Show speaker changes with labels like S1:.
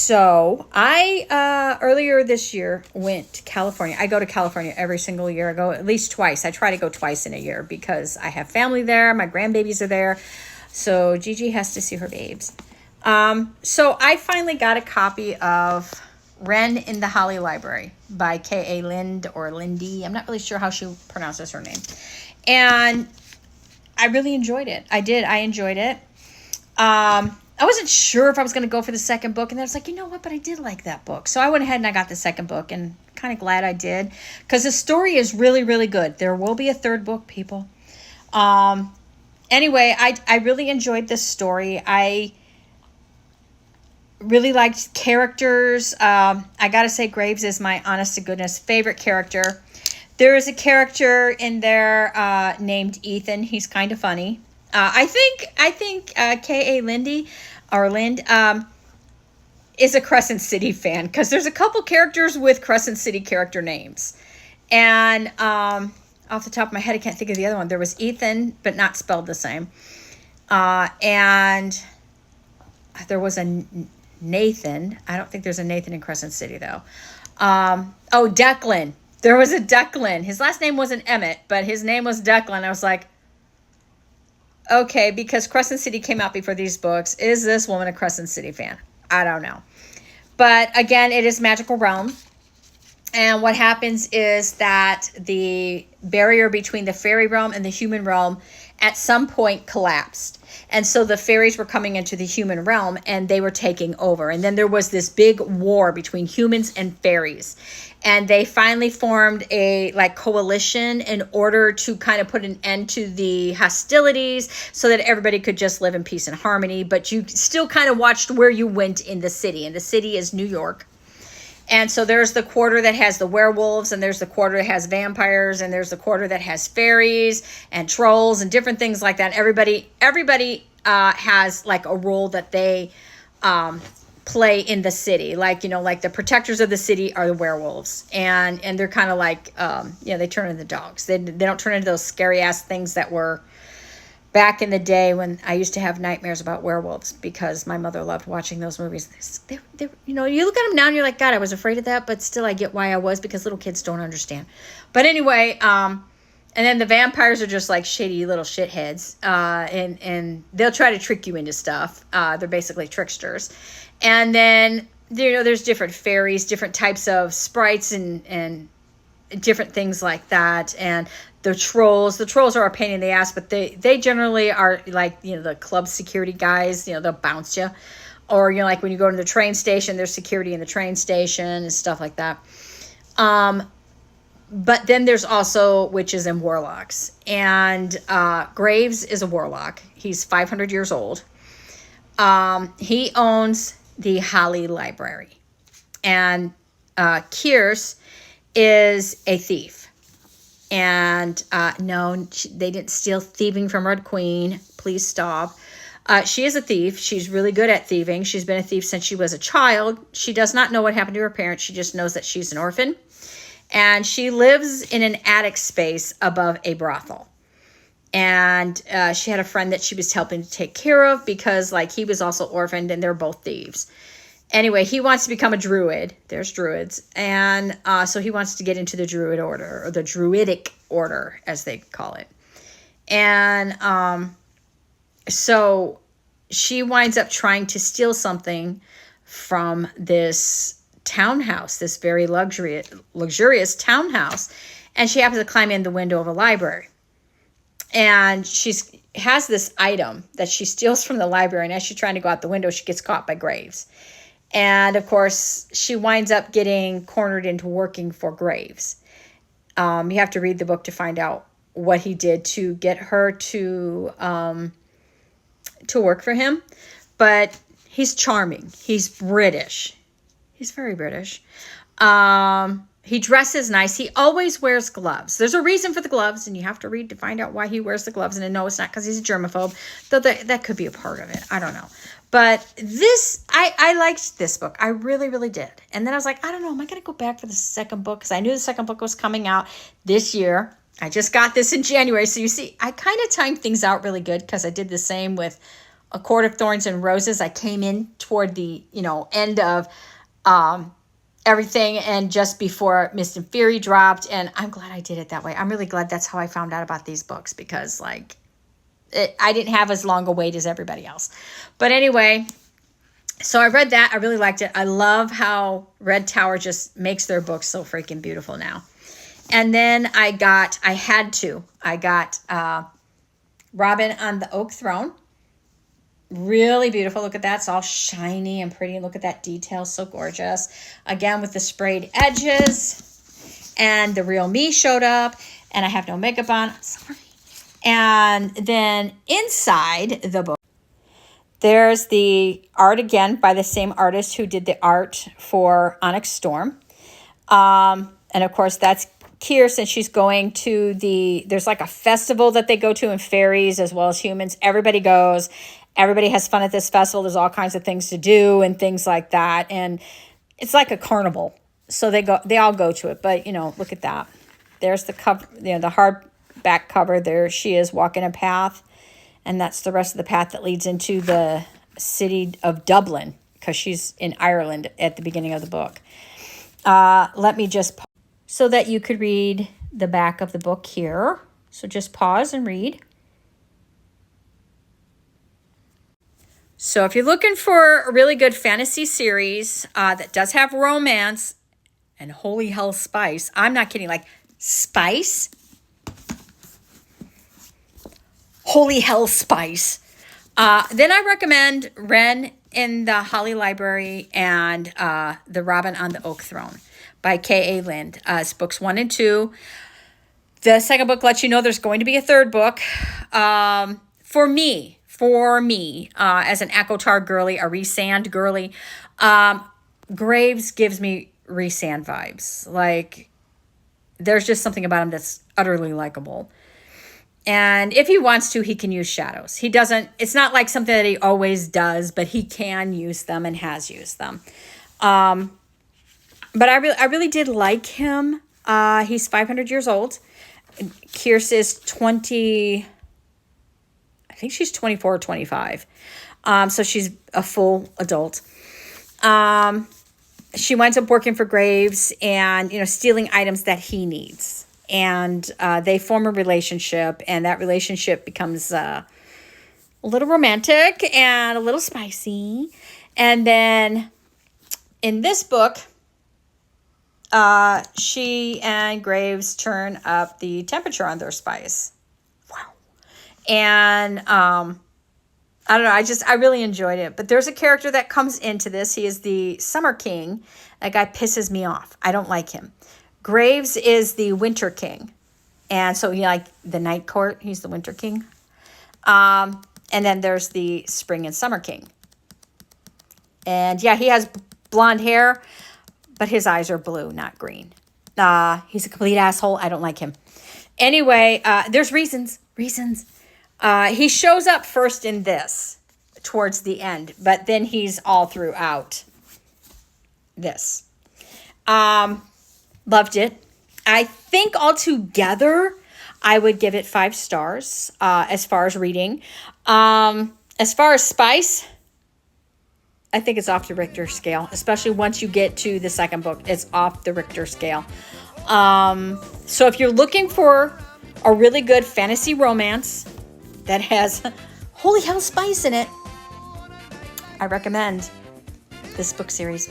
S1: So I earlier this year went to California. I go to California every single year. I go at least twice. I try to go twice in a year because I have family there. My grandbabies are there. So Gigi has to see her babes. So I finally got a copy of WREN in the Holly Library by K.A. Lind or Lindy. I'm not really sure how she pronounces her name. And I really enjoyed it. I did. I enjoyed it. I wasn't sure if I was going to go for the second book. And then I was like, you know what? But I did like that book. So I went ahead and I got the second book, and kind of glad I did, because the story is really, really good. There will be a third book, people. Anyway, I really enjoyed this story. I really liked characters. I got to say, Graves is my honest to goodness favorite character. There is a character in there named Ethan. He's kind of funny. I think K.A. Lindy or Lind is a Crescent City fan, because there's a couple characters with Crescent City character names. And off the top of my head, I can't think of the other one. There was Ethan, but not spelled the same. And there was a Nathan. I don't think there's a Nathan in Crescent City, though. Declan. There was a Declan. His last name wasn't Emmett, but his name was Declan. I was like, okay, because Crescent City came out before these books. Is this woman a Crescent City fan? I don't know. But again, it is magical realm. And what happens is that the barrier between the fairy realm and the human realm at some point collapsed. And so the fairies were coming into the human realm and they were taking over. And then there was this big war between humans and fairies. And they finally formed a coalition in order to kind of put an end to the hostilities so that everybody could just live in peace and harmony. But you still kind of watched where you went in the city. And the city is New York. And so there's the quarter that has the werewolves, and there's the quarter that has vampires, and there's the quarter that has fairies and trolls and different things like that. Everybody has like a role that they play in the city. Like the protectors of the city are the werewolves, and they're kind of like they turn into dogs. They don't turn into those scary ass things that were back in the day when I used to have nightmares about werewolves, because my mother loved watching those movies. They you look at them now and you're like, God, I was afraid of that, but still I get why I was, because little kids don't understand. But anyway, and then the vampires are just like shady little shitheads, and they'll try to trick you into stuff. They're basically tricksters. And then there's different fairies, different types of sprites, and different things like that. And the trolls are a pain in the ass, but they generally are like, the club security guys. They'll bounce you. Or, like when you go to the train station, there's security in the train station and stuff like that. But then there's also witches and warlocks. And Graves is a warlock. He's 500 years old. He owns the Holly Library. And Kierce is a thief. And no, they didn't steal thieving from Red Queen. Please stop. She is a thief. She's really good at thieving. She's been a thief since she was a child. She does not know what happened to her parents. She just knows that she's an orphan. And she lives in an attic space above a brothel. And she had a friend that she was helping to take care of, because he was also orphaned, and they're both thieves. Anyway, he wants to become a druid. There's druids. And so he wants to get into the druid order, or the druidic order, as they call it. And so she winds up trying to steal something from this townhouse, this very luxurious townhouse. And she happens to climb in the window of a library. And she has this item that she steals from the library. And as she's trying to go out the window, she gets caught by Graves. And, of course, she winds up getting cornered into working for Graves. You have to read the book to find out what he did to get her to work for him. But he's charming. He's British. He's very British. He dresses nice. He always wears gloves. There's a reason for the gloves, and you have to read to find out why he wears the gloves. And no, it's not because he's a germaphobe, though that could be a part of it. I don't know. But I liked this book. I really, really did. And then I was like, I don't know, am I going to go back for the second book? Because I knew the second book was coming out this year. I just got this in January. So you see, I kind of timed things out really good, because I did the same with A Court of Thorns and Roses. I came in toward the, end of everything and just before Mist and Fury dropped. And I'm glad I did it that way. I'm really glad that's how I found out about these books, because I didn't have as long a wait as everybody else. But anyway, so I read that. I really liked it. I love how Red Tower just makes their books so freaking beautiful now. And then I got Robin on the Oak Throne. Really beautiful. Look at that. It's all shiny and pretty. Look at that detail. So gorgeous. Again, with the sprayed edges. And the real me showed up. And I have no makeup on. Sorry. And then inside the book, there's the art again by the same artist who did the art for Onyx Storm. And of course, that's Kirsten. She's going to there's like a festival that they go to in fairies as well as humans. Everybody goes. Everybody has fun at this festival. There's all kinds of things to do and things like that. And it's like a carnival. So they all go to it. But, look at that. There's the cover, the hardback cover. There she is walking a path. And that's the rest of the path that leads into the city of Dublin, because she's in Ireland at the beginning of the book. Let me just pause so that you could read the back of the book here. So just pause and read. So if you're looking for a really good fantasy series that does have romance and holy hell spice, I'm not kidding, like spice, holy hell spice, then I recommend WREN in the Holly Library and The Robin on the Oak Throne by K.A. Lind. It's books 1 and 2. The second book lets you know there's going to be a third book. For me, as an Akotar girly, a Rhysand girly, Graves gives me Rhysand vibes. Like, there's just something about him that's utterly likable. And if he wants to, he can use shadows. He doesn't, it's not like something that he always does, but he can use them and has used them. But I really did like him. He's 500 years old. Kierce is 20... I think she's 24 or 25. So she's a full adult. She winds up working for Graves and, stealing items that he needs. And they form a relationship, and that relationship becomes a little romantic and a little spicy. And then in this book, she and Graves turn up the temperature on their spice. And I don't know, I really enjoyed it. But there's a character that comes into this. He is the Summer King. That guy pisses me off. I don't like him. Graves is the Winter King. And so like the Night Court, he's the Winter King. And then there's the Spring and Summer King. And yeah, he has blonde hair, but his eyes are blue, not green. He's a complete asshole. I don't like him. Anyway, there's reasons. He shows up first in this towards the end, but then he's all throughout this. Loved it. I think altogether I would give it 5 stars as far as reading. As far as spice, I think it's off the Richter scale, especially once you get to the second book. It's off the Richter scale. So if you're looking for a really good fantasy romance that has holy hell spice in it, I recommend this book series.